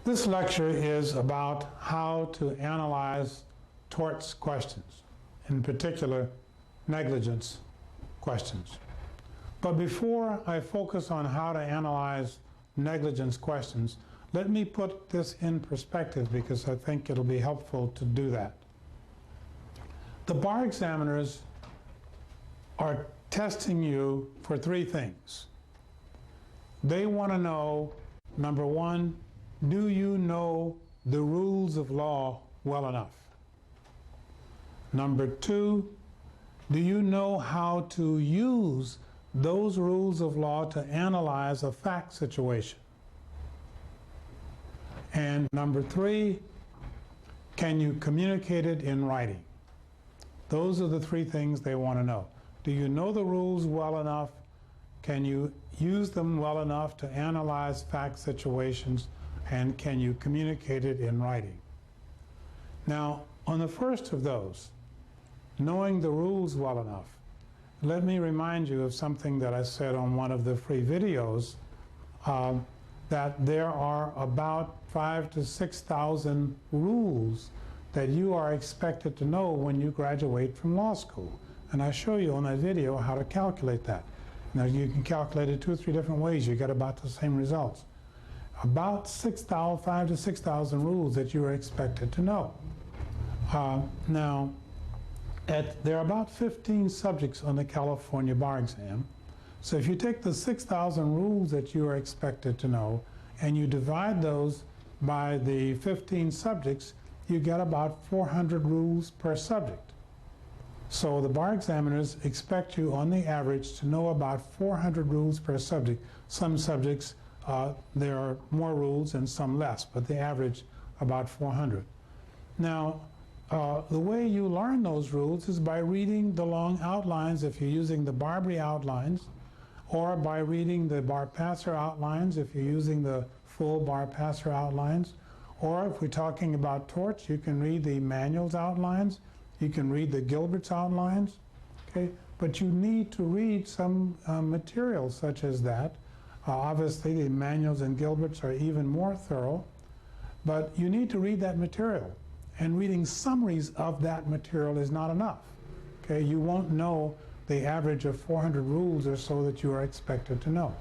This lecture is about how to analyze torts questions, in particular negligence questions. But before I focus on how to analyze negligence questions, let me put this in perspective because I think it'll be helpful to do that. The bar examiners are testing you for three things. They want to know, number one, do you know the rules of law well enough? Number two, do you know how to use those rules of law to analyze a fact situation? And number three, can you communicate it in writing? Those are the three things they want to know. Do you know the rules well enough? Can you use them well enough to analyze fact situations? And can you communicate it in writing? Now, on the first of those, knowing the rules well enough, let me remind you of something that I said on one of the free videos, that there are about 5,000 to 6,000 rules that you are expected to know when you graduate from law school. And I show you on that video how to calculate that. Now you can calculate it 2 or 3 different ways. You get about the same results. About 5,000 to 6,000 rules that you are expected to know. There are about 15 subjects on the California bar exam. So if you take the 6,000 rules that you are expected to know and you divide those by the 15 subjects, you get about 400 rules per subject. So the bar examiners expect you on the average to know about 400 rules per subject. Some subjects there are more rules and some less, but the average about 400. Now, the way you learn those rules is by reading the long outlines if you're using the Barbary outlines, or by reading the bar passer outlines if you're using the full bar passer outlines, or if we're talking about torts, you can read the manuals outlines, you can read the Gilbert's outlines, okay? But you need to read some material such as that. Obviously, the manuals and Gilbert's are even more thorough, but you need to read that material. And reading summaries of that material is not enough. Okay, you won't know the average of 400 rules or so that you are expected to know.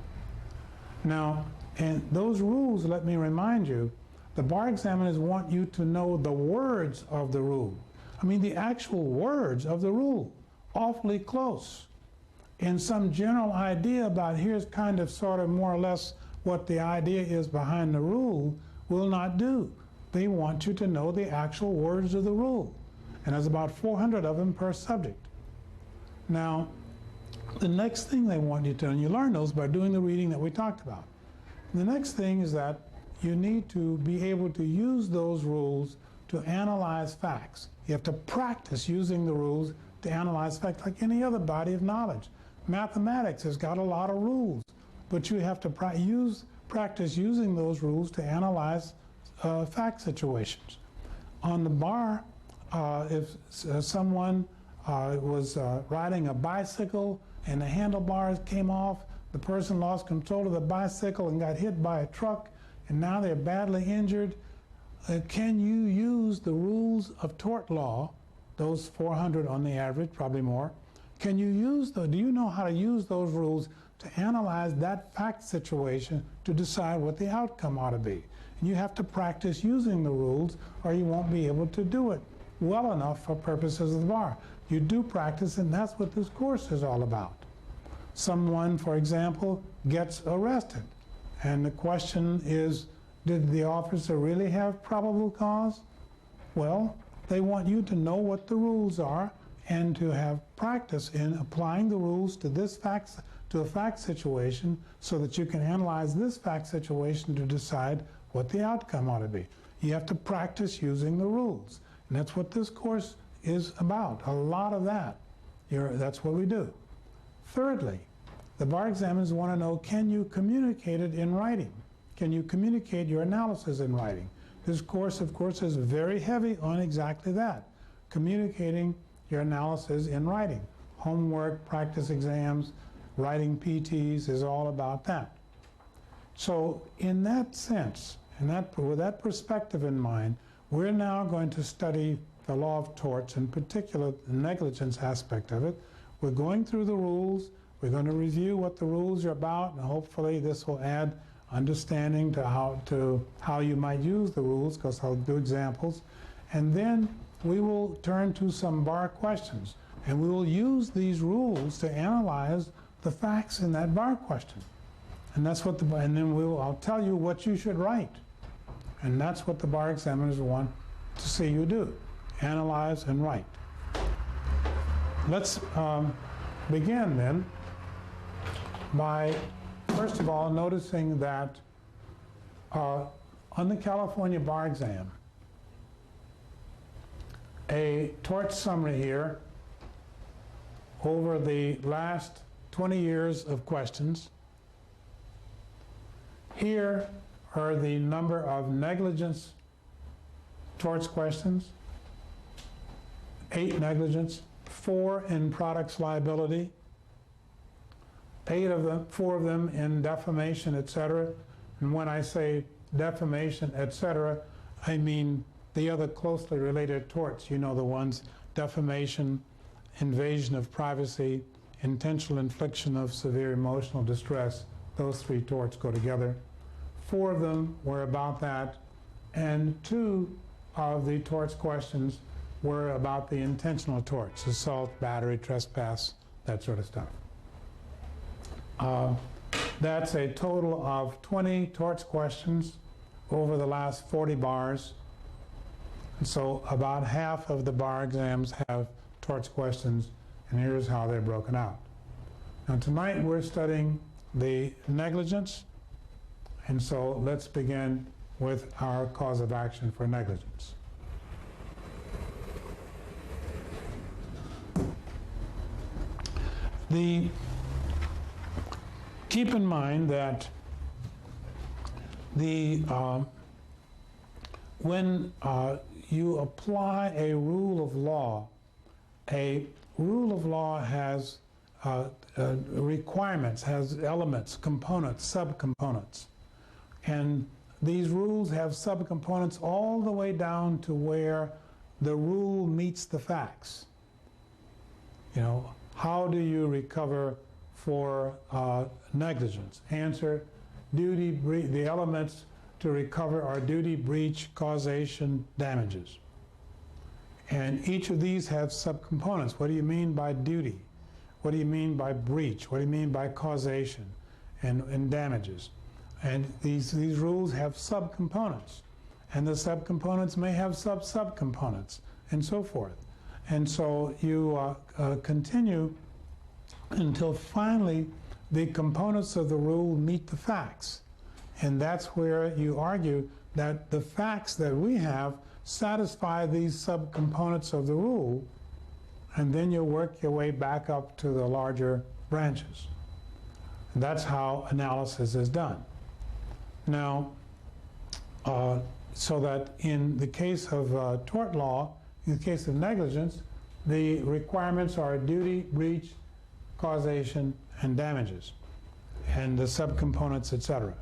Now, and those rules, let me remind you, the bar examiners want you to know the words of the rule. I mean the actual words of the rule, awfully close. And some general idea about here's kind of sort of more or less what the idea is behind the rule will not do. They want you to know the actual words of the rule. And there's about 400 of them per subject. Now, the next thing they want you to know, and you learn those by doing the reading that we talked about. The next thing is that you need to be able to use those rules to analyze facts. You have to practice using the rules to analyze facts like any other body of knowledge. Mathematics has got a lot of rules, but you have to practice using those rules to analyze fact situations. On the bar, if someone was riding a bicycle and the handlebars came off, the person lost control of the bicycle and got hit by a truck, and now they're badly injured, can you use the rules of tort law, those 400 on the average, probably more, do you know how to use those rules to analyze that fact situation to decide what the outcome ought to be? And you have to practice using the rules or you won't be able to do it well enough for purposes of the bar. You do practice, and that's what this course is all about. Someone, for example, gets arrested, and the question is, did the officer really have probable cause? Well, they want you to know what the rules are and to have practice in applying the rules to a fact situation so that you can analyze this fact situation to decide what the outcome ought to be. You have to practice using the rules. And that's what this course is about, a lot of that. That's what we do. Thirdly, the bar examiners want to know, can you communicate it in writing? Can you communicate your analysis in writing? This course, of course, is very heavy on exactly that, communicating your analysis in writing. Homework, practice exams, writing PTs is all about that. So in that sense, And with that perspective in mind, we're now going to study the law of torts, in particular the negligence aspect of it. We're going through the rules. We're going to review what the rules are about, and hopefully this will add understanding to how you might use the rules, because I'll do examples. And then we will turn to some bar questions, and we will use these rules to analyze the facts in that bar question. And that's what and then I'll tell you what you should write. And that's what the bar examiners want to see you do: analyze and write. Let's begin then by, first of all, noticing that on the California bar exam, a tort summary here over the last 20 years of questions. Here are the number of negligence torts questions: 8 negligence, 4 in products liability, 4 of them in defamation, etc. And when I say defamation, etc., I mean the other closely related torts. You know the ones: defamation, invasion of privacy, intentional infliction of severe emotional distress. Those 3 torts go together. 4 of them were about that, and 2 of the torts questions were about the intentional torts: assault, battery, trespass, that sort of stuff. That's a total of 20 torts questions over the last 40 bars. And so about half of the bar exams have torts questions, and here's how they're broken out. Now tonight we're studying the negligence, and so let's begin with our cause of action for negligence. Keep in mind that when you apply a rule of law has requirements, has elements, components, subcomponents. And these rules have subcomponents all the way down to where the rule meets the facts. You know, how do you recover for negligence? Answer: the elements to recover are duty, breach, causation, damages. And each of these have subcomponents. What do you mean by duty? What do you mean by breach? What do you mean by causation and damages? And these rules have subcomponents. And the subcomponents may have subcomponents, and so forth. And so you continue until finally the components of the rule meet the facts. And that's where you argue that the facts that we have satisfy these subcomponents of the rule, and then you work your way back up to the larger branches. And that's how analysis is done. Now, so that in the case of tort law, in the case of negligence, the requirements are duty, breach, causation, and damages, and the subcomponents, etc.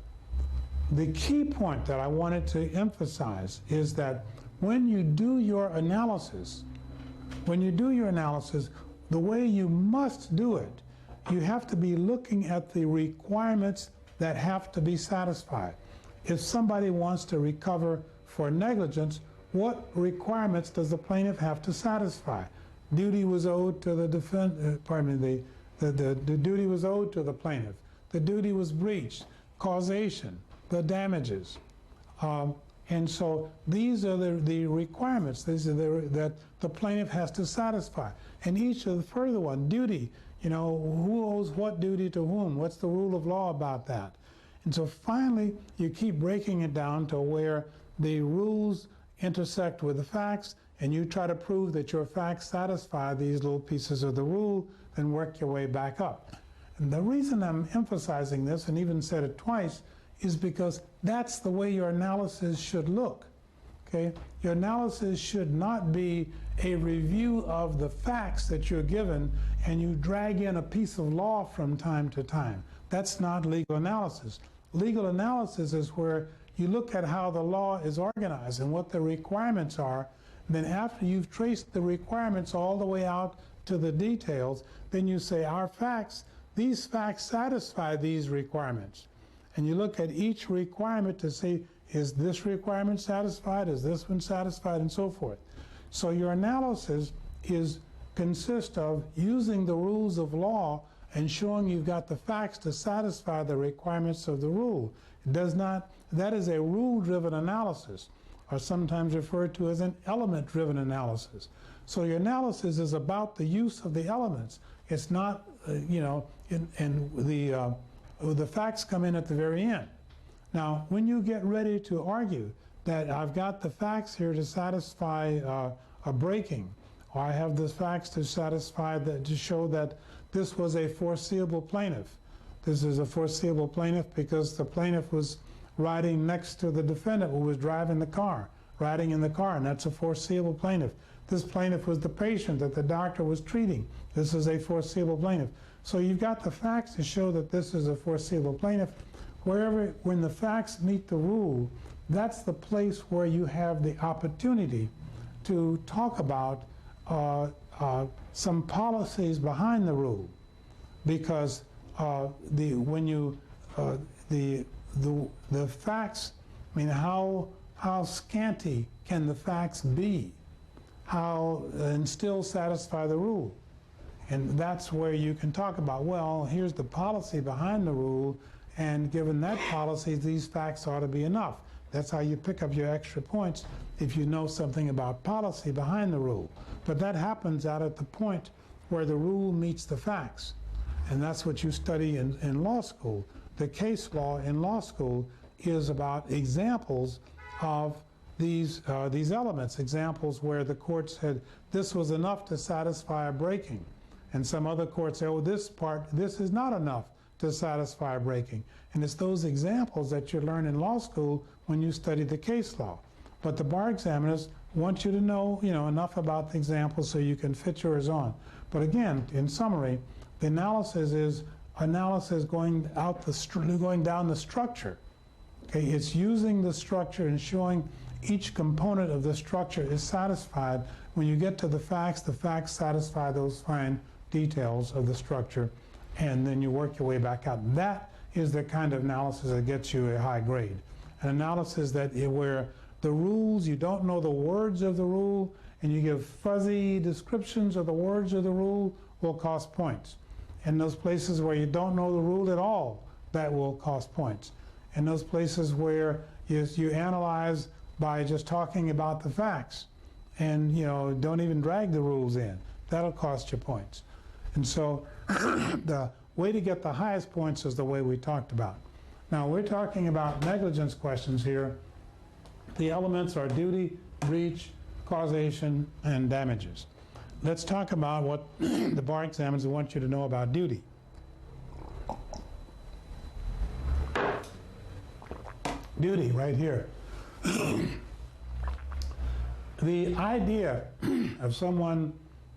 The key point that I wanted to emphasize is that when you do your analysis, the way you must do it, you have to be looking at the requirements that have to be satisfied. If somebody wants to recover for negligence, what requirements does the plaintiff have to satisfy? Duty was owed to the the duty was owed to the plaintiff. The duty was breached. Causation, the damages. And so these are the requirements that the plaintiff has to satisfy. And each of the further one, duty, you know, who owes what duty to whom? What's the rule of law about that? And so finally, you keep breaking it down to where the rules intersect with the facts, and you try to prove that your facts satisfy these little pieces of the rule, then work your way back up. And the reason I'm emphasizing this, and even said it twice, is because that's the way your analysis should look. Okay? Your analysis should not be a review of the facts that you're given and you drag in a piece of law from time to time. That's not legal analysis. Legal analysis is where you look at how the law is organized and what the requirements are. Then after you've traced the requirements all the way out to the details, then you say, these facts satisfy these requirements. And you look at each requirement to see, is this requirement satisfied? Is this one satisfied? And so forth. So your analysis consists of using the rules of law and showing you've got the facts to satisfy the requirements of the rule. It does not, that is a rule-driven analysis, or sometimes referred to as an element-driven analysis. So your analysis is about the use of the elements. It's not, and the facts come in at the very end. Now, when you get ready to argue that I've got the facts here to satisfy a breaking, or I have the facts to satisfy to show that this was a foreseeable plaintiff. This is a foreseeable plaintiff because the plaintiff was riding next to the defendant who was driving the car, riding in the car, and that's a foreseeable plaintiff. This plaintiff was the patient that the doctor was treating. This is a foreseeable plaintiff. So you've got the facts to show that this is a foreseeable plaintiff. When the facts meet the rule, that's the place where you have the opportunity to talk about some policies behind the rule, because the facts, I mean, how scanty can the facts be? And still satisfy the rule? And that's where you can talk about, well, here's the policy behind the rule, and given that policy, these facts ought to be enough. That's how you pick up your extra points if you know something about policy behind the rule. But that happens out at the point where the rule meets the facts. And that's what you study in law school. The case law in law school is about examples of these elements, examples where the court said this was enough to satisfy a breaking. And some other courts say, oh, this is not enough to satisfy a breaking. And it's those examples that you learn in law school when you study the case law. But the bar examiners want you to know, enough about the examples so you can fit yours on. But again, in summary, the analysis is analysis going down the structure. Okay, it's using the structure and showing each component of the structure is satisfied. When you get to the facts satisfy those fine details of the structure, and then you work your way back out. That is the kind of analysis that gets you a high grade. An analysis where the rules, you don't know the words of the rule, and you give fuzzy descriptions of the words of the rule, will cost points. In those places where you don't know the rule at all, that will cost points. In those places where you analyze by just talking about the facts and don't even drag the rules in, that'll cost you points. And so the way to get the highest points is the way we talked about. Now we're talking about negligence questions here. The elements are duty, breach, causation, and damages. Let's talk about what the bar examiners want you to know about duty. Duty, right here. The idea of someone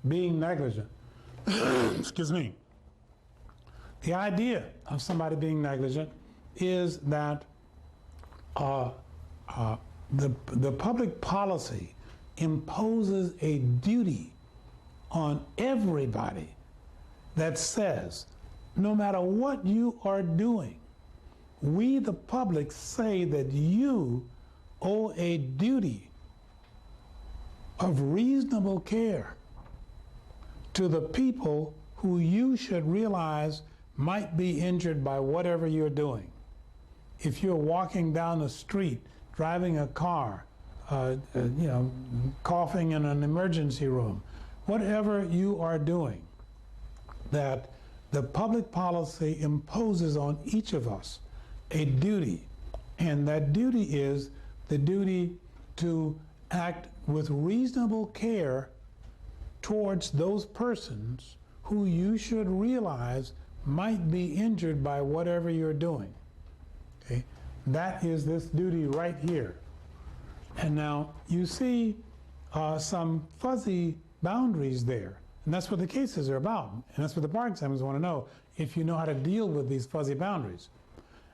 being negligent, excuse me, the idea of somebody being negligent is that the public policy imposes a duty on everybody that says, no matter what you are doing, we the public say that you owe a duty of reasonable care to the people who you should realize might be injured by whatever you're doing. If you're walking down the street, driving a car, coughing in an emergency room, whatever you are doing, that the public policy imposes on each of us a duty, and that duty is the duty to act with reasonable care towards those persons who you should realize might be injured by whatever you're doing. Okay? That is this duty right here. And now you see some fuzzy boundaries there, and that's what the cases are about, and that's what the bar examiners want to know, if you know how to deal with these fuzzy boundaries.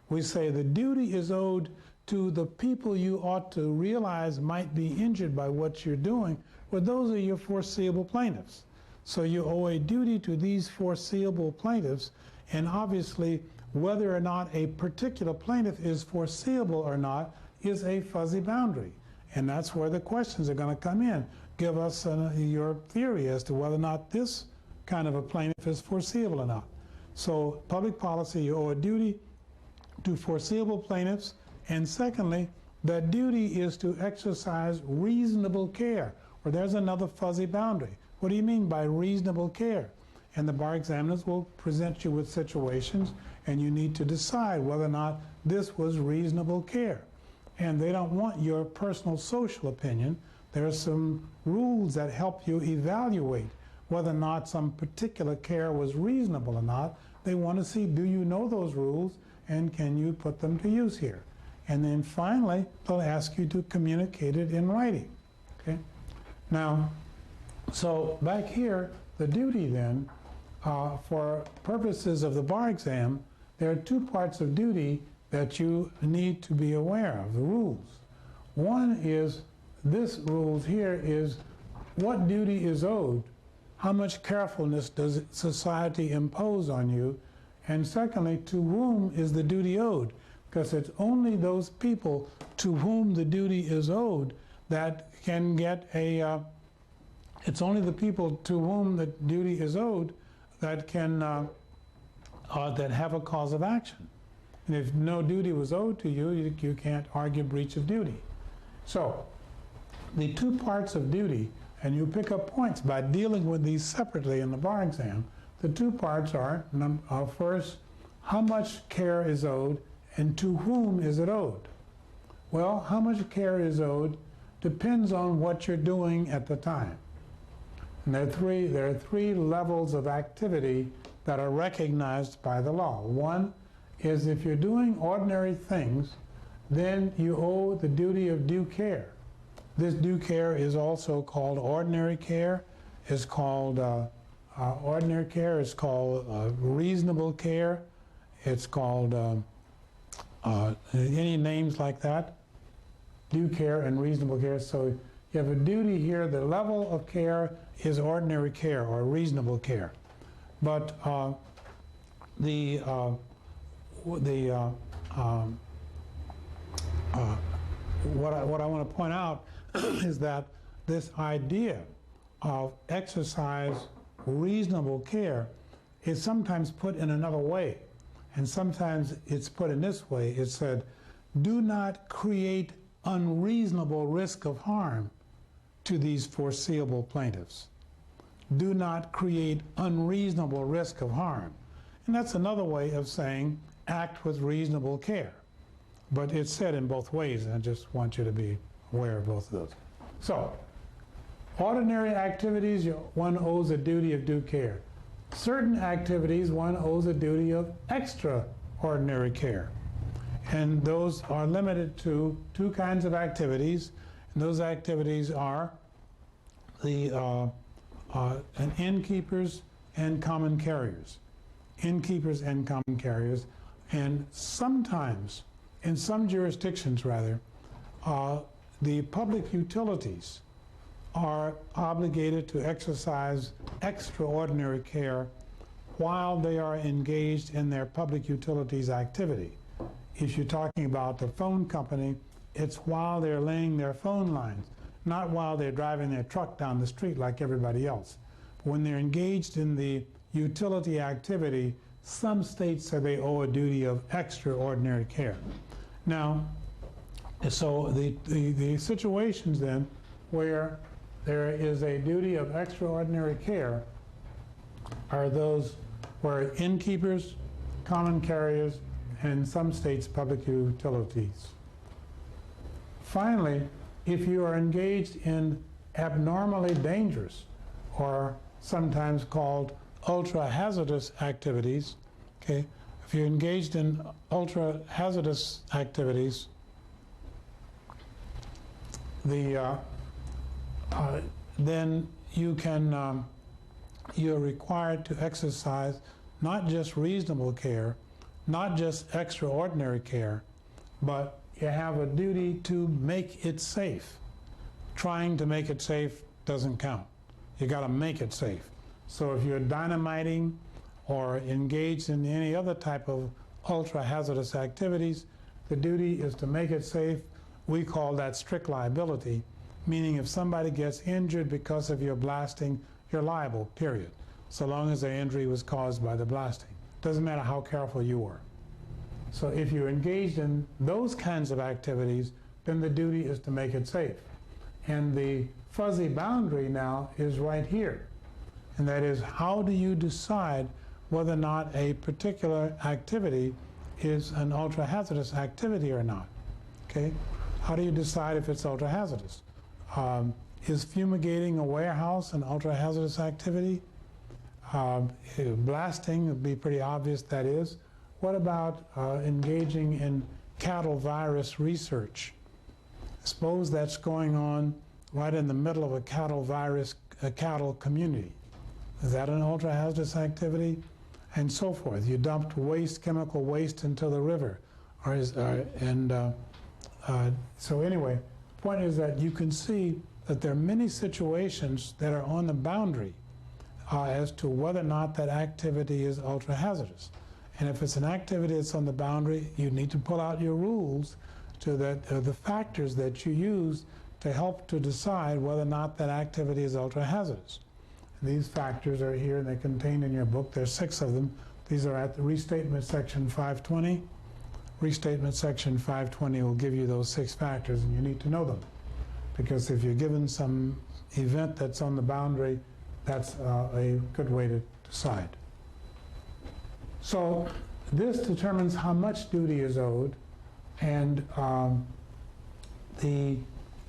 we say the duty is owed to the people you ought to realize might be injured by what you're doing, well, those are your foreseeable plaintiffs. So you owe a duty to these foreseeable plaintiffs, and obviously whether or not a particular plaintiff is foreseeable or not is a fuzzy boundary. And that's where the questions are going to come in. Give us your theory as to whether or not this kind of a plaintiff is foreseeable or not. So public policy, you owe a duty to foreseeable plaintiffs, and secondly, that duty is to exercise reasonable care. Or there's another fuzzy boundary. What do you mean by reasonable care? And the bar examiners will present you with situations, and you need to decide whether or not this was reasonable care. And they don't want your personal social opinion. There are some rules that help you evaluate whether or not some particular care was reasonable or not. They want to see, do you know those rules, and can you put them to use here? And then finally, they'll ask you to communicate it in writing. Okay? Now, so back here, the duty then, for purposes of the bar exam, there are two parts of duty that you need to be aware of, the rules. One is, this rules here is what duty is owed, how much carefulness does society impose on you, and secondly, to whom is the duty owed? Because it's only those people to whom the duty is owed that can get a, it's only the people to whom the duty is owed that can, that have a cause of action. And if no duty was owed to you, you can't argue breach of duty. So, the two parts of duty, and you pick up points by dealing with these separately in the bar exam. The two parts are, first, how much care is owed, and to whom is it owed? Well, how much care is owed depends on what you're doing at the time. And there are three levels of activity that are recognized by the law. One is if you're doing ordinary things, then you owe the duty of due care. This due care is also called ordinary care, is called ordinary care, is called reasonable care, it's called any names like that, due care and reasonable care. So you have a duty here, the level of care is ordinary care or reasonable care. But what I want to point out is that this idea of exercise reasonable care is sometimes put in another way, and sometimes it's put in this way. It said, do not create unreasonable risk of harm to these foreseeable plaintiffs. Do not create unreasonable risk of harm. And that's another way of saying act with reasonable care. But it's said in both ways, and I just want you to be aware of both of those. So, ordinary activities, one owes a duty of due care. Certain activities, one owes a duty of extraordinary care. And those are limited to two kinds of activities, and those activities are the innkeepers and common carriers. Innkeepers and common carriers, and sometimes, in some jurisdictions rather, the public utilities are obligated to exercise extraordinary care while they are engaged in their public utilities activity. If you're talking about the phone company, it's while they're laying their phone lines, not while they're driving their truck down the street like everybody else. When they're engaged in the utility activity, some states say they owe a duty of extraordinary care. Now, so the situations then where there is a duty of extraordinary care are those where innkeepers, common carriers, and in some states public utilities. Finally, if you are engaged in abnormally dangerous or sometimes called ultra-hazardous activities, okay, if you're engaged in ultra-hazardous activities, then you can, you're required to exercise not just reasonable care, not just extraordinary care, but you have a duty to make it safe. Trying to make it safe doesn't count. You got to make it safe. So if you're dynamiting or engaged in any other type of ultra-hazardous activities, the duty is to make it safe. We call that strict liability, meaning if somebody gets injured because of your blasting, you're liable, period, so long as the injury was caused by the blasting. Doesn't matter how careful you were. So if you're engaged in those kinds of activities, then the duty is to make it safe. And the fuzzy boundary now is right here. And that is, how do you decide whether or not a particular activity is an ultra-hazardous activity or not? Okay? How do you decide if it's ultra-hazardous? Is fumigating a warehouse an ultra-hazardous activity? Blasting would be pretty obvious that is. What about engaging in cattle virus research? Suppose that's going on right in the middle of a cattle community. Is that an ultra-hazardous activity? And so forth. You dumped waste, chemical waste into the river. So anyway, the point is that you can see that there are many situations that are on the boundary as to whether or not that activity is ultra-hazardous. And if it's an activity that's on the boundary, you need to pull out your rules to the factors that you use to help to decide whether or not that activity is ultra-hazardous. These factors are here, and they're contained in your book. There's 6 of them. These are at the Restatement Section 520. Restatement Section 520 will give you those 6 factors, and you need to know them. Because if you're given some event that's on the boundary, that's a good way to decide. So this determines how much duty is owed, and the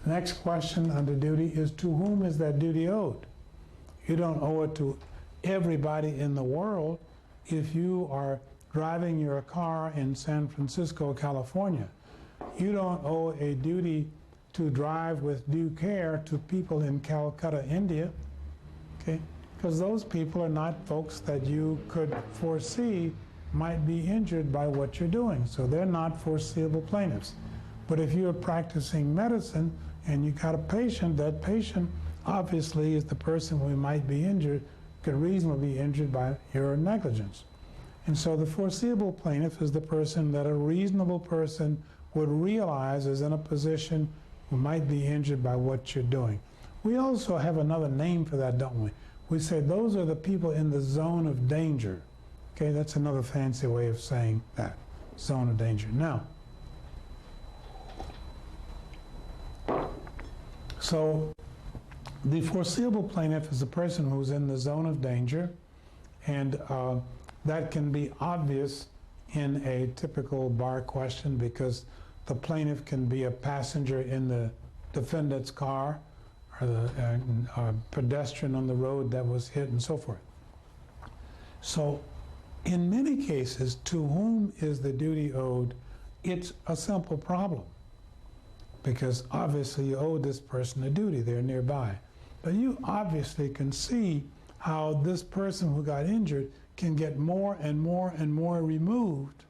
next question under duty is, to whom is that duty owed? You don't owe it to everybody in the world. If you are driving your car in San Francisco, California, you don't owe a duty to drive with due care to people in Calcutta, India, okay? Because those people are not folks that you could foresee might be injured by what you're doing, so they're not foreseeable plaintiffs. But if you're practicing medicine and you got a patient, that patient obviously is the person who might be injured, could reasonably be injured by your negligence. And so the foreseeable plaintiff is the person that a reasonable person would realize is in a position who might be injured by what you're doing. We also have another name for that, don't we? We say those are the people in the zone of danger. Okay, that's another fancy way of saying that, zone of danger. Now, so the foreseeable plaintiff is the person who's in the zone of danger, and that can be obvious in a typical bar question because the plaintiff can be a passenger in the defendant's car or the pedestrian on the road that was hit and so forth. So in many cases, to whom is the duty owed? It's a simple problem because obviously you owe this person a duty, they're nearby. But you obviously can see how this person who got injured can get more and more and more removed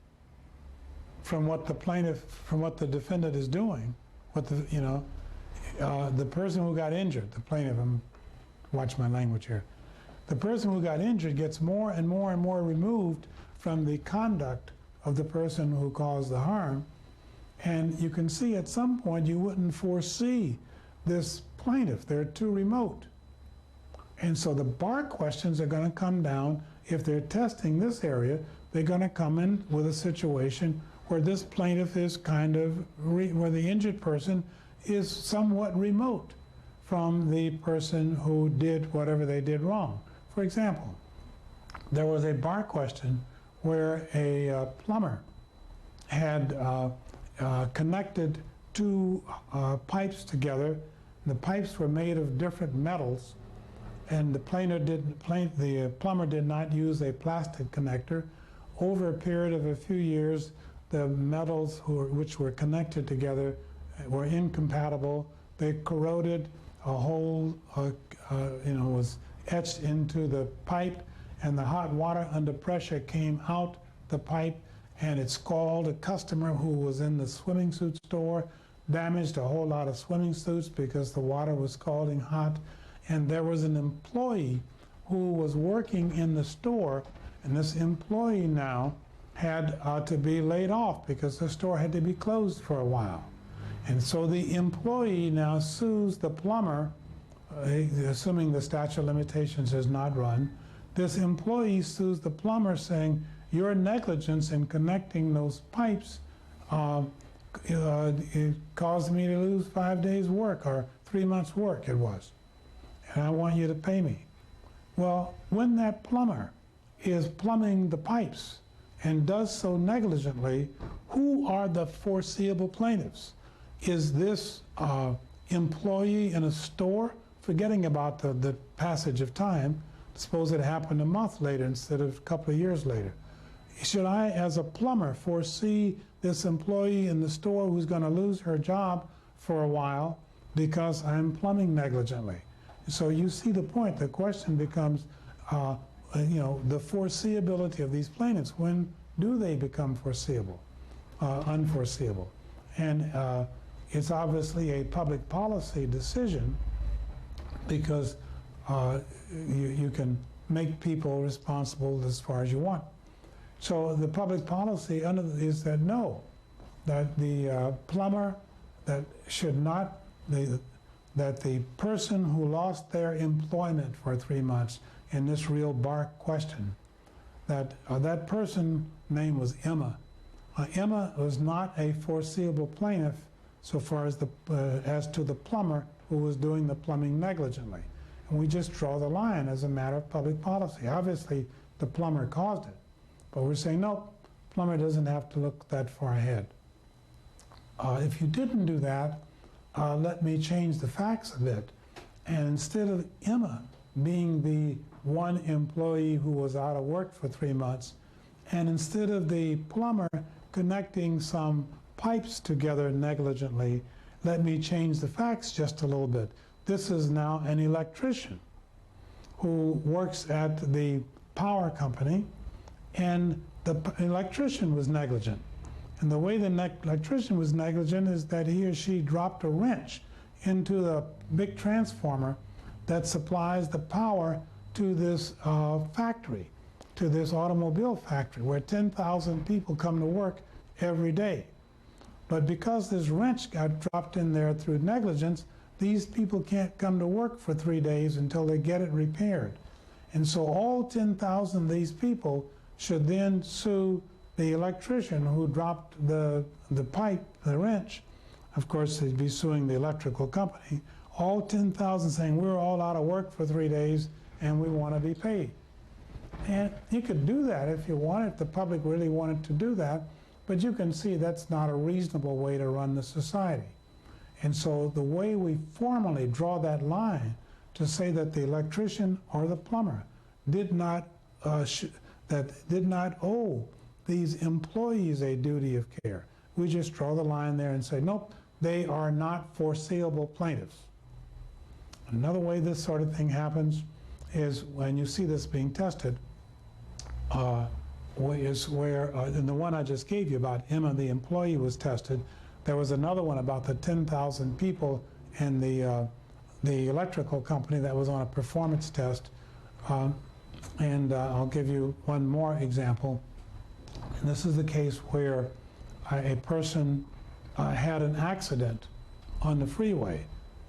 from what the plaintiff, from what the defendant is doing. What the person who got injured, the plaintiff, watch my language here. The person who got injured gets more and more and more removed from the conduct of the person who caused the harm. And you can see at some point you wouldn't foresee this plaintiff. They're too remote. And so the bar questions are going to come down, if they're testing this area, they're going to come in with a situation where this plaintiff is kind of, where the injured person is somewhat remote from the person who did whatever they did wrong. For example, there was a bar question where a plumber had connected 2 pipes together. The pipes were made of different metals, and the plumber did not use a plastic connector. Over a period of a few years, the metals which were connected together were incompatible. They corroded. A hole was etched into the pipe, and the hot water under pressure came out the pipe, and it scalded a customer who was in the swimming suit store, damaged a whole lot of swimming suits because the water was scalding hot. And there was an employee who was working in the store, and this employee now had to be laid off because the store had to be closed for a while. And so the employee now sues the plumber, assuming the statute of limitations has not run. This employee sues the plumber saying, your negligence in connecting those pipes it caused me to lose 5 days work, or 3 months work it was, and I want you to pay me. Well, when that plumber is plumbing the pipes and does so negligently, who are the foreseeable plaintiffs? Is this employee in a store, forgetting about the passage of time, suppose it happened a month later instead of a couple of years later? Should I, as a plumber, foresee this employee in the store who's going to lose her job for a while because I'm plumbing negligently? So you see the point. The question becomes, the foreseeability of these plaintiffs. When do they become foreseeable, unforeseeable? And it's obviously a public policy decision because you can make people responsible as far as you want. So the public policy is that no, that the plumber that should not, that the person who lost their employment for 3 months in this real bar question, that that person's name was Emma. Emma was not a foreseeable plaintiff so far as to the plumber who was doing the plumbing negligently. And we just draw the line as a matter of public policy. Obviously, the plumber caused it. But we're saying, no, plumber doesn't have to look that far ahead. If you didn't do that, let me change the facts a bit. And instead of Emma being the one employee who was out of work for 3 months, and instead of the plumber connecting some pipes together negligently, let me change the facts just a little bit. This is now an electrician who works at the power company, and the electrician was negligent. And the way the electrician was negligent is that he or she dropped a wrench into the big transformer that supplies the power to this factory, to this automobile factory, where 10,000 people come to work every day. But because this wrench got dropped in there through negligence, these people can't come to work for 3 days until they get it repaired. And so all 10,000 of these people should then sue the electrician who dropped the pipe, the wrench. Of course, they'd be suing the electrical company. All 10,000 saying, we're all out of work for 3 days and we want to be paid. And you could do that if you wanted, if the public really wanted to do that, but you can see that's not a reasonable way to run the society. And so the way we formally draw that line to say that the electrician or the plumber did not owe these employees a duty of care. We just draw the line there and say, nope, they are not foreseeable plaintiffs. Another way this sort of thing happens is when you see this being tested, is where, in the one I just gave you about Emma, the employee, was tested. There was another one about the 10,000 people in the electrical company that was on a performance test. And I'll give you one more example. And this is the case where a person had an accident on the freeway.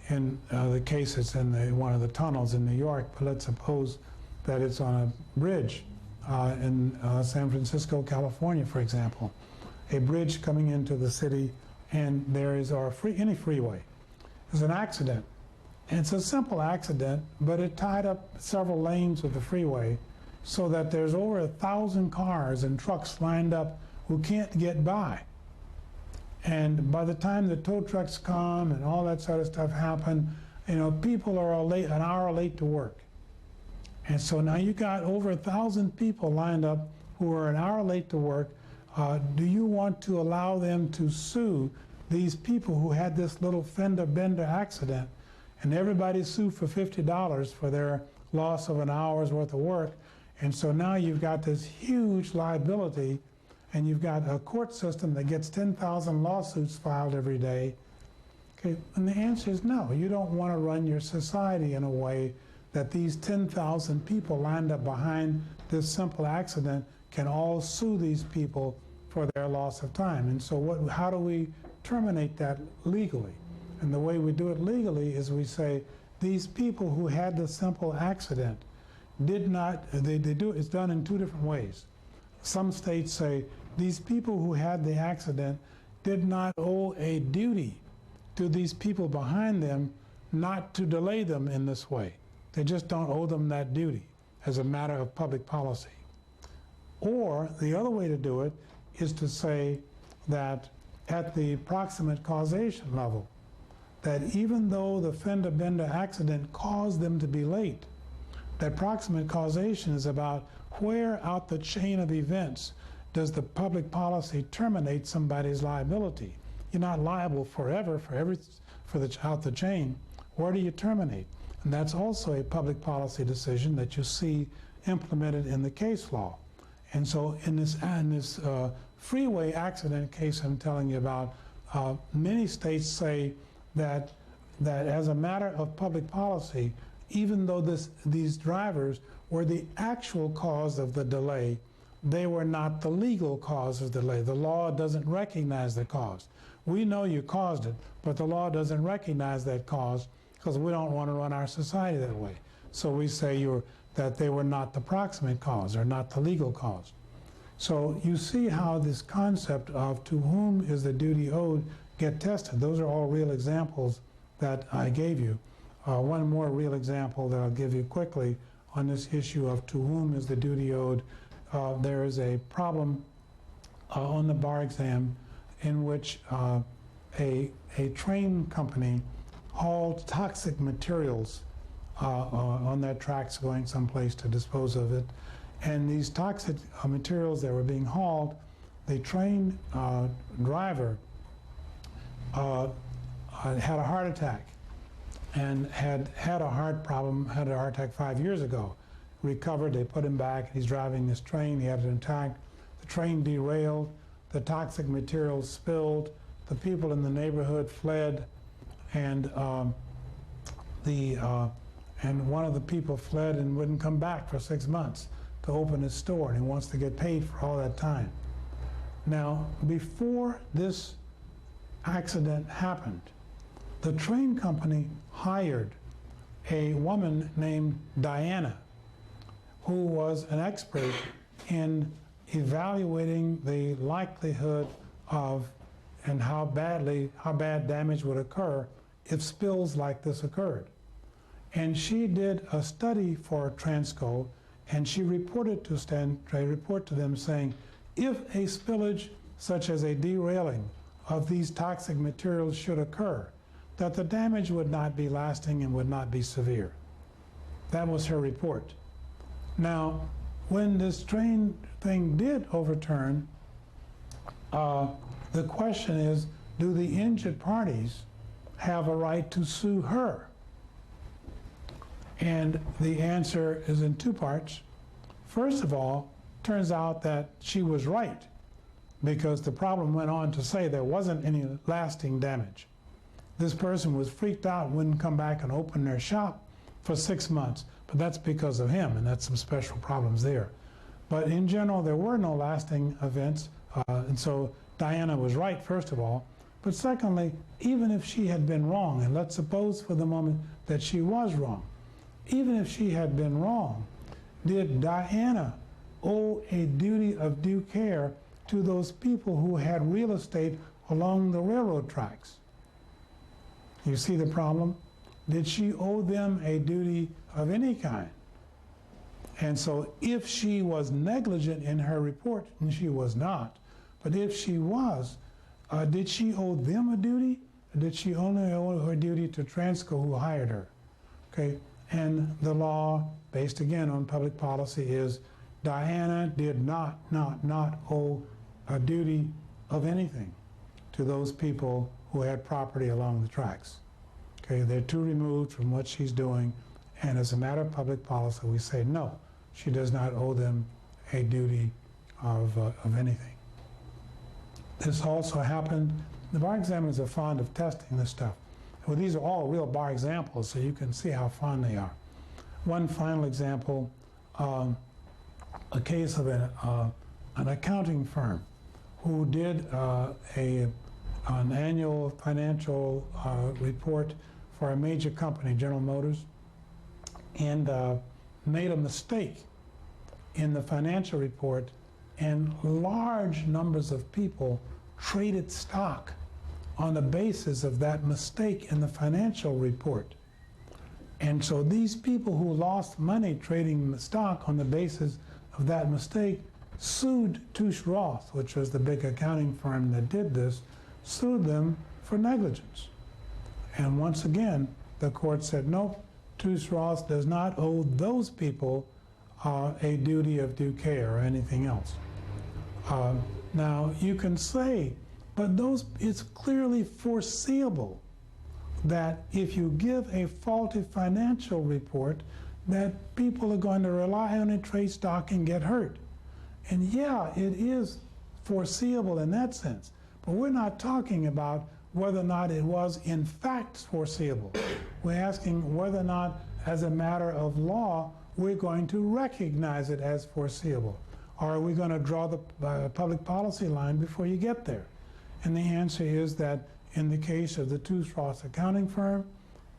In the case, it's in one of the tunnels in New York, but let's suppose that it's on a bridge in San Francisco, California, for example. A bridge coming into the city, and there is any freeway. There's an accident. And it's a simple accident, but it tied up several lanes of the freeway so that there's over 1,000 cars and trucks lined up who can't get by. And by the time the tow trucks come and all that sort of stuff happen, people are an hour late to work. And so now you got over 1,000 people lined up who are an hour late to work. Do you want to allow them to sue these people who had this little fender bender accident, and everybody sued for $50 for their loss of an hour's worth of work? And so now you've got this huge liability and you've got a court system that gets 10,000 lawsuits filed every day. Okay, and the answer is no. You don't want to run your society in a way that these 10,000 people lined up behind this simple accident can all sue these people for their loss of time. And so how do we terminate that legally? And the way we do it legally is we say these people who had the simple accident did not, it's done in two different ways. Some states say these people who had the accident did not owe a duty to these people behind them not to delay them in this way. They just don't owe them that duty as a matter of public policy. Or the other way to do it is to say that at the proximate causation level, that even though the fender bender accident caused them to be late, that proximate causation is about where out the chain of events does the public policy terminate somebody's liability. You're not liable forever out the chain. Where do you terminate? And that's also a public policy decision that you see implemented in the case law. And so in this freeway accident case I'm telling you about, many states say that as a matter of public policy, even though these drivers were the actual cause of the delay, they were not the legal cause of the delay. The law doesn't recognize the cause. We know you caused it, but the law doesn't recognize that cause because we don't want to run our society that way. So we say that they were not the proximate cause or not the legal cause. So you see how this concept of to whom is the duty owed get tested. Those are all real examples that I gave you. One more real example that I'll give you quickly on this issue of to whom is the duty owed. There is a problem on the bar exam in which a train company hauled toxic materials on their tracks going someplace to dispose of it. And these toxic materials that were being hauled, the train driver had a heart attack and had a heart problem, had a heart attack 5 years ago. Recovered, they put him back, he's driving this train, he had an attack, the train derailed, the toxic materials spilled, the people in the neighborhood fled, and one of the people fled and wouldn't come back for 6 months to open his store, and he wants to get paid for all that time. Now, before this accident happened, the train company hired a woman named Diana, who was an expert in evaluating the likelihood of and how bad damage would occur if spills like this occurred. And she did a study for Transco, and she reported to them saying, if a spillage such as a derailing of these toxic materials should occur, that the damage would not be lasting and would not be severe. That was her report. Now, when this train thing did overturn, the question is, do the injured parties have a right to sue her? And the answer is in two parts. First of all, turns out that she was right, because the problem went on to say there wasn't any lasting damage. This person was freaked out, wouldn't come back and open their shop for 6 months, but that's because of him, and that's some special problems there. But in general, there were no lasting events, and so Diana was right, first of all. But secondly, even if she had been wrong, and let's suppose for the moment that she was wrong, even if she had been wrong, did Diana owe a duty of due care to those people who had real estate along the railroad tracks? You see the problem? Did she owe them a duty of any kind? And so if she was negligent in her report, and she was not, but if she was, did she owe them a duty? Or did she only owe her duty to Transco, who hired her? Okay, and the law, based again on public policy, is Diana did not owe a duty of anything to those people who had property along the tracks. Okay, they're too removed from what she's doing, and as a matter of public policy, we say no, she does not owe them a duty of anything. This also happened. The bar examiners are fond of testing this stuff. Well, these are all real bar examples, so you can see how fond they are. One final example, a case of an accounting firm who did an annual financial report for a major company, General Motors, and made a mistake in the financial report, and large numbers of people traded stock on the basis of that mistake in the financial report. And so these people who lost money trading the stock on the basis of that mistake sued Touche Roth, which was the big accounting firm that did this, sued them for negligence. And once again, the court said, nope, Touche Roth does not owe those people a duty of due care or anything else. Now, you can say, but it's clearly foreseeable that if you give a faulty financial report, that people are going to rely on it, trade stock, and get hurt. And yeah, it is foreseeable in that sense, but we're not talking about whether or not it was in fact foreseeable. We're asking whether or not, as a matter of law, we're going to recognize it as foreseeable. Or are we going to draw the public policy line before you get there? And the answer is that in the case of the Touche Roth accounting firm,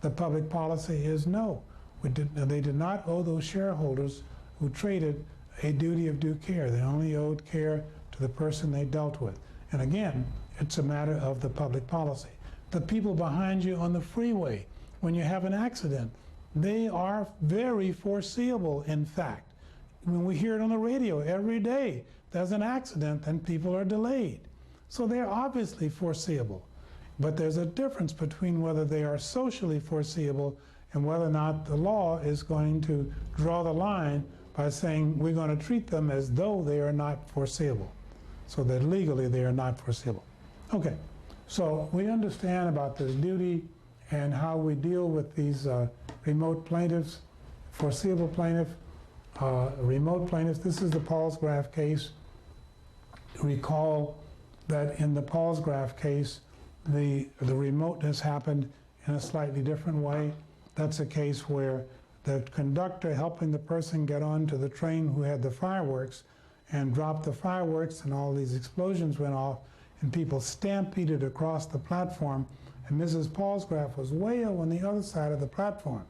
the public policy is no. They did not owe those shareholders who traded a duty of due care. They only owed care to the person they dealt with. And again, it's a matter of the public policy. The people behind you on the freeway, when you have an accident, they are very foreseeable, in fact. When we hear it on the radio every day, there's an accident and people are delayed. So they're obviously foreseeable. But there's a difference between whether they are socially foreseeable and whether or not the law is going to draw the line by saying we're going to treat them as though they are not foreseeable, so that legally they are not foreseeable. Okay, so we understand about this duty and how we deal with these remote plaintiffs, foreseeable plaintiff, remote plaintiffs. This is the Palsgraf case. Recall that in the Palsgraf case, the remoteness happened in a slightly different way. That's a case where the conductor helping the person get onto the train who had the fireworks and dropped the fireworks, and all these explosions went off and people stampeded across the platform, and Mrs. Palsgraf was way on the other side of the platform.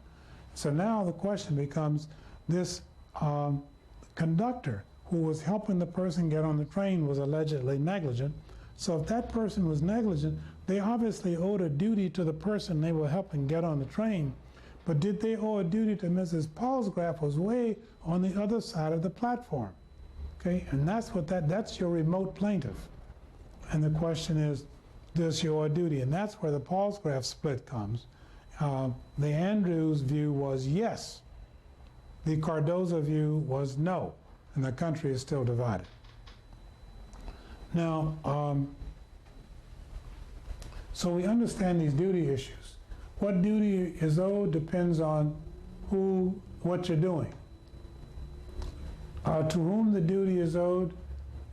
So now the question becomes, this conductor who was helping the person get on the train was allegedly negligent. So if that person was negligent, they obviously owed a duty to the person they were helping get on the train. But did they owe a duty to Mrs. Palsgraf, who was way on the other side of the platform? Okay, and that's your remote plaintiff. And the question is, does she owe a duty? And that's where the Palsgraf split comes. The Andrews view was yes. The Cardozo view was no. And the country is still divided. Now, so we understand these duty issues. What duty is owed depends on what you're doing. To whom the duty is owed,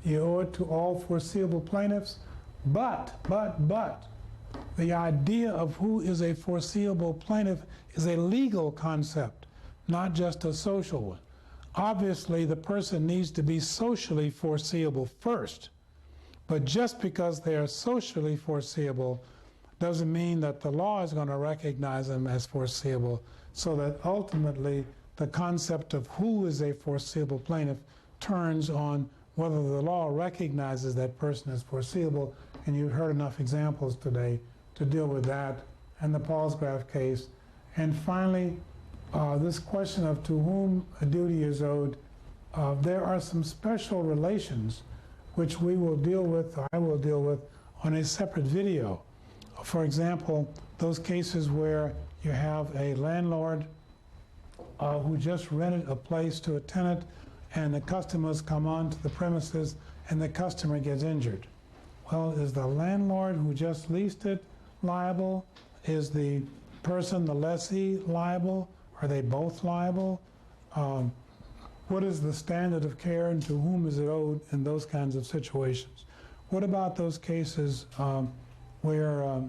you owe it to all foreseeable plaintiffs, but, the idea of who is a foreseeable plaintiff is a legal concept, not just a social one. Obviously, the person needs to be socially foreseeable first, but just because they are socially foreseeable doesn't mean that the law is going to recognize them as foreseeable, so that ultimately the concept of who is a foreseeable plaintiff turns on whether the law recognizes that person as foreseeable, and you've heard enough examples today to deal with that, and the Palsgraf case. And finally, this question of to whom a duty is owed, there are some special relations which we will deal with, or I will deal with, on a separate video. For example, those cases where you have a landlord who just rented a place to a tenant, and the customers come onto the premises and the customer gets injured. Well, is the landlord who just leased it liable? Is the person, the lessee, liable? Are they both liable? What is the standard of care and to whom is it owed in those kinds of situations? What about those cases where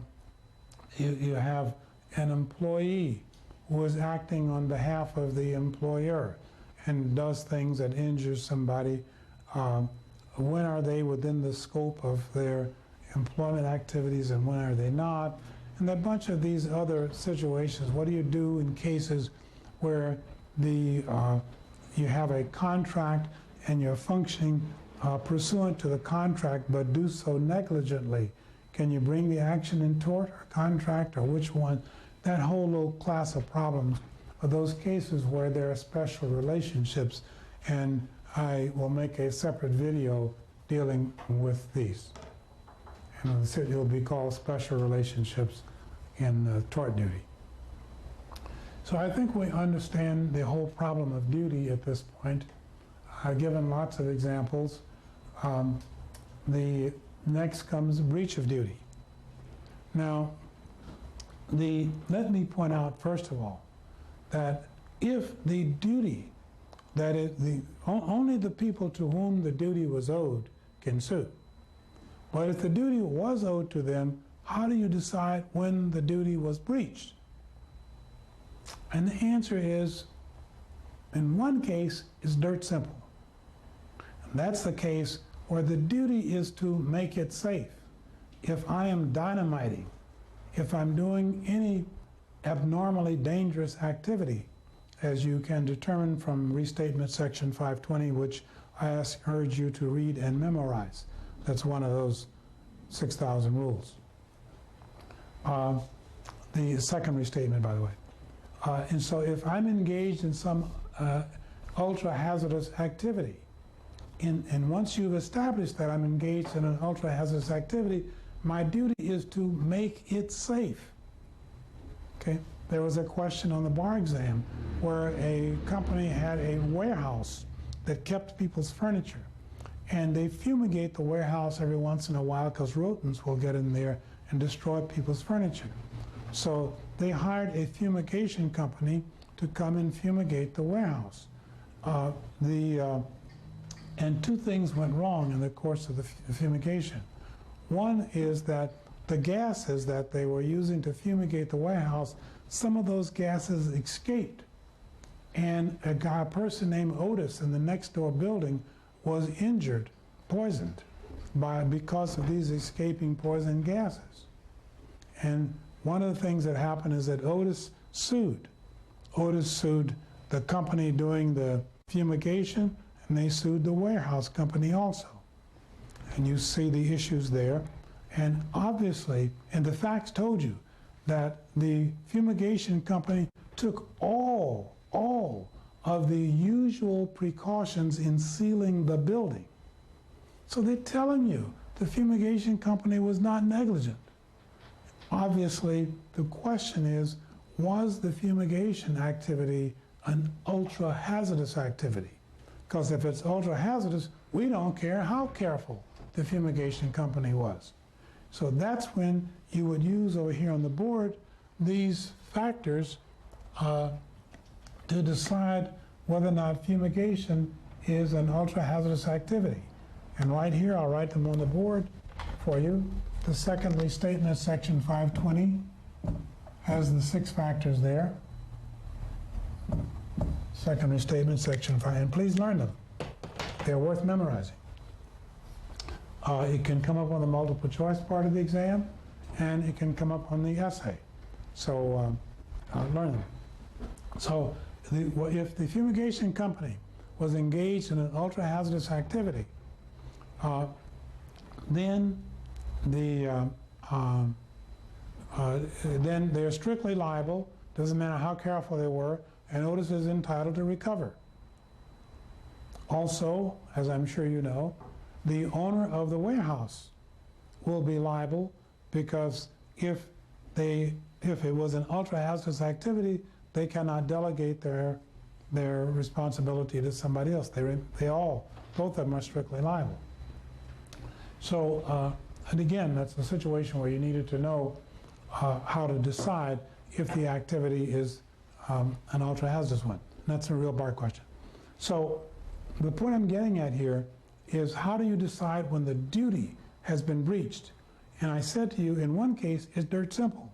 you have an employee who is acting on behalf of the employer and does things that injure somebody? When are they within the scope of their employment activities and when are they not? And a bunch of these other situations. What do you do in cases where you have a contract and you're functioning pursuant to the contract but do so negligently? Can you bring the action in tort or contract, or which one? That whole little class of problems are those cases where there are special relationships, and I will make a separate video dealing with these. And it will be called Special Relationships in Tort Duty. So I think we understand the whole problem of duty at this point. I've given lots of examples. The next comes breach of duty. Now, let me point out first of all that if the duty, that is only the people to whom the duty was owed can sue. But if the duty was owed to them, how do you decide when the duty was breached? And the answer is, in one case, it's dirt simple. And that's the case where the duty is to make it safe. If I am dynamiting, if I'm doing any abnormally dangerous activity, as you can determine from Restatement Section 520, which I urge you to read and memorize. That's one of those 6,000 rules. The second restatement, by the way. And so if I'm engaged in some ultra-hazardous activity, and once you've established that I'm engaged in an ultra-hazardous activity, my duty is to make it safe. Okay? There was a question on the bar exam where a company had a warehouse that kept people's furniture. And they fumigate the warehouse every once in a while because rodents will get in there and destroy people's furniture. So they hired a fumigation company to come and fumigate the warehouse. And two things went wrong in the course of the fumigation. One is that the gases that they were using to fumigate the warehouse, some of those gases escaped. And a person named Otis in the next door building was injured, poisoned, because of these escaping poison gases. And one of the things that happened is that Otis sued. Otis sued the company doing the fumigation, and they sued the warehouse company also. And you see the issues there. And obviously, and the facts told you that the fumigation company took all of the usual precautions in sealing the building. So they're telling you the fumigation company was not negligent. Obviously, the question is, was the fumigation activity an ultra-hazardous activity? Because if it's ultra-hazardous, we don't care how careful the fumigation company was. So that's when you would use over here on the board these factors to decide whether or not fumigation is an ultra-hazardous activity. And right here, I'll write them on the board for you. The second restatement, Section 520, has the 6 factors there. Second restatement, Section 5, and please learn them. They're worth memorizing. It can come up on the multiple choice part of the exam, and it can come up on the essay. So learn them. So if the fumigation company was engaged in an ultra-hazardous activity, then they're strictly liable. Doesn't matter how careful they were, and Otis is entitled to recover. Also, as I'm sure you know, the owner of the warehouse will be liable, because if it was an ultra-hazardous activity, they cannot delegate their responsibility to somebody else. Both of them are strictly liable. So, and again, that's a situation where you needed to know how to decide if the activity is an ultra-hazardous one. And that's a real bar question. So the point I'm getting at here is, how do you decide when the duty has been breached. And I said to you, in one case, it's dirt simple.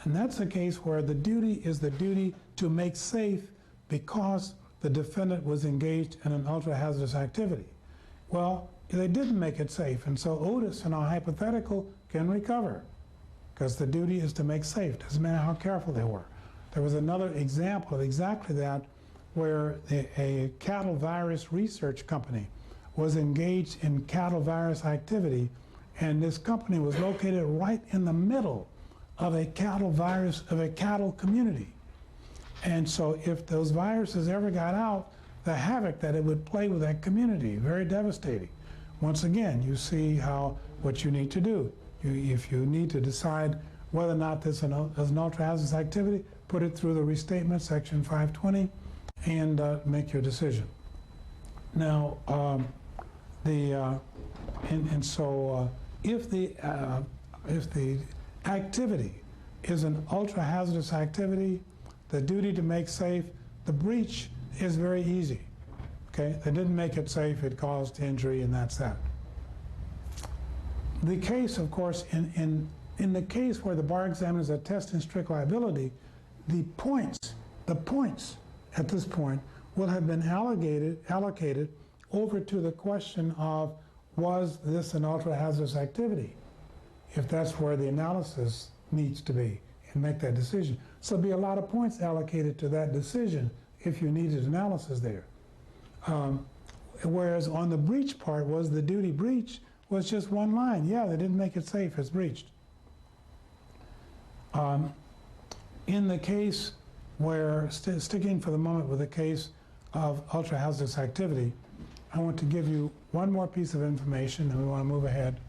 And that's a case where the duty is the duty to make safe because the defendant was engaged in an ultra-hazardous activity. Well, they didn't make it safe, and so Otis, in our hypothetical, can recover because the duty is to make safe. Doesn't matter how careful they were. There was another example of exactly that where a cattle virus research company was engaged in cattle virus activity, and this company was located right in the middle of a cattle virus, of a cattle community. And so if those viruses ever got out, the havoc that it would play with that community, very devastating. Once again, you see how what you need to do. If you need to decide whether or not this is an ultra-hazardous activity, put it through the restatement, section 520, and make your decision. Now, if the activity is an ultra-hazardous activity, the duty to make safe, the breach is very easy. Okay, they didn't make it safe, it caused injury, and that's that. The case, of course, in the case where the bar examiners are testing strict liability, the points at this point will have been allocated over to the question of, was this an ultra-hazardous activity? If that's where the analysis needs to be and make that decision. So there'll be a lot of points allocated to that decision if you needed analysis there. Whereas on the breach part, was the duty breach, was just one line. Yeah, they didn't make it safe, it's breached. In the case where, sticking for the moment with the case of ultra-hazardous activity, I want to give you one more piece of information, and we want to move ahead.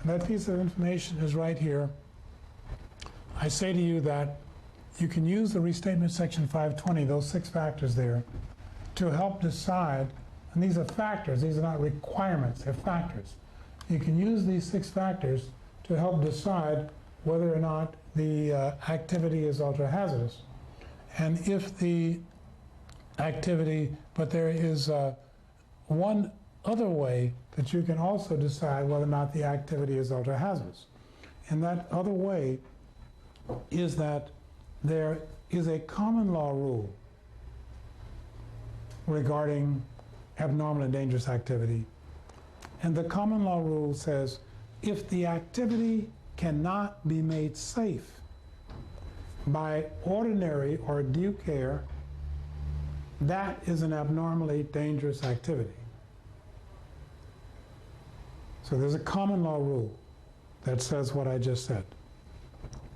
And that piece of information is right here. I say to you that you can use the restatement section 520, those 6 factors there, to help decide, and these are factors, these are not requirements, they're factors. You can use these 6 factors to help decide whether or not the activity is ultra-hazardous. And if the activity, but there is one other way that you can also decide whether or not the activity is ultra-hazardous. And that other way is that there is a common law rule regarding abnormal and dangerous activity. And the common law rule says, if the activity cannot be made safe by ordinary or due care, that is an abnormally dangerous activity. So there's a common law rule that says what I just said.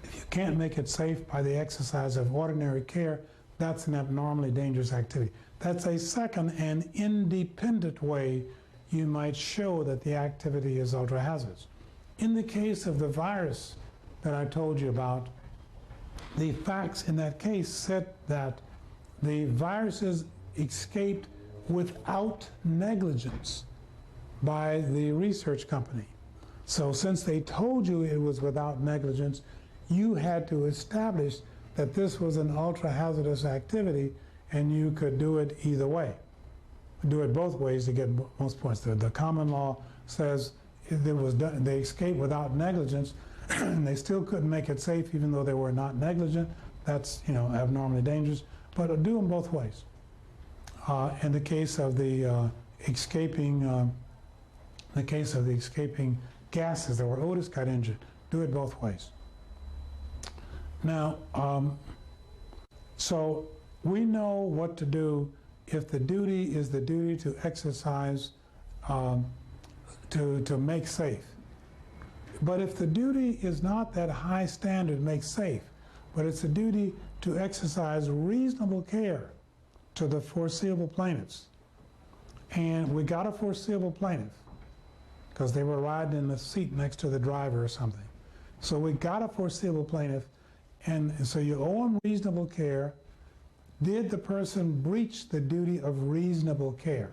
If you can't make it safe by the exercise of ordinary care, that's an abnormally dangerous activity. That's a second and independent way you might show that the activity is ultra-hazardous. In the case of the virus that I told you about, the facts in that case said that the viruses escaped without negligence by the research company. So since they told you it was without negligence, you had to establish that this was an ultra-hazardous activity, and you could do it either way. Do it both ways to get most points. The common law says they escaped without negligence, and they still couldn't make it safe even though they were not negligent. That's, abnormally dangerous. But do them both ways. In the case of the escaping gases that were Otis got injured, do it both ways. Now, so we know what to do if the duty is the duty to exercise, to make safe. But if the duty is not that high standard, make safe, but it's a duty to exercise reasonable care to the foreseeable plaintiffs. And we got a foreseeable plaintiff because they were riding in the seat next to the driver or something. So we got a foreseeable plaintiff, and so you owe them reasonable care. Did the person breach the duty of reasonable care?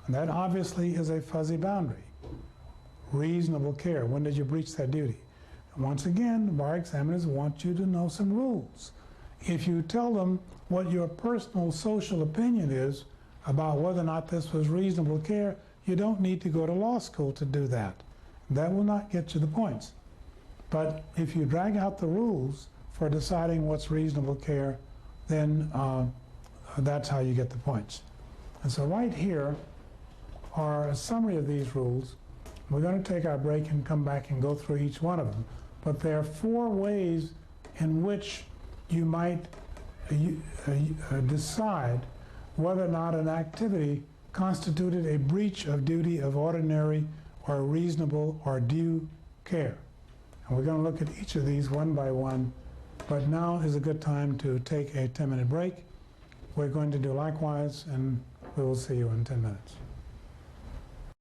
And that obviously is a fuzzy boundary. Reasonable care, when did you breach that duty? And once again, the bar examiners want you to know some rules. If you tell them what your personal social opinion is about whether or not this was reasonable care, you don't need to go to law school to do that. that will not get you the points. But if you drag out the rules for deciding what's reasonable care, then that's how you get the points. And so right here are a summary of these rules. We're going to take our break and come back and go through each one of them. But there are 4 ways in which you might decide whether or not an activity constituted a breach of duty of ordinary or reasonable or due care. And we're going to look at each of these one by one, but now is a good time to take a 10-minute break. We're going to do likewise, and we will see you in 10 minutes.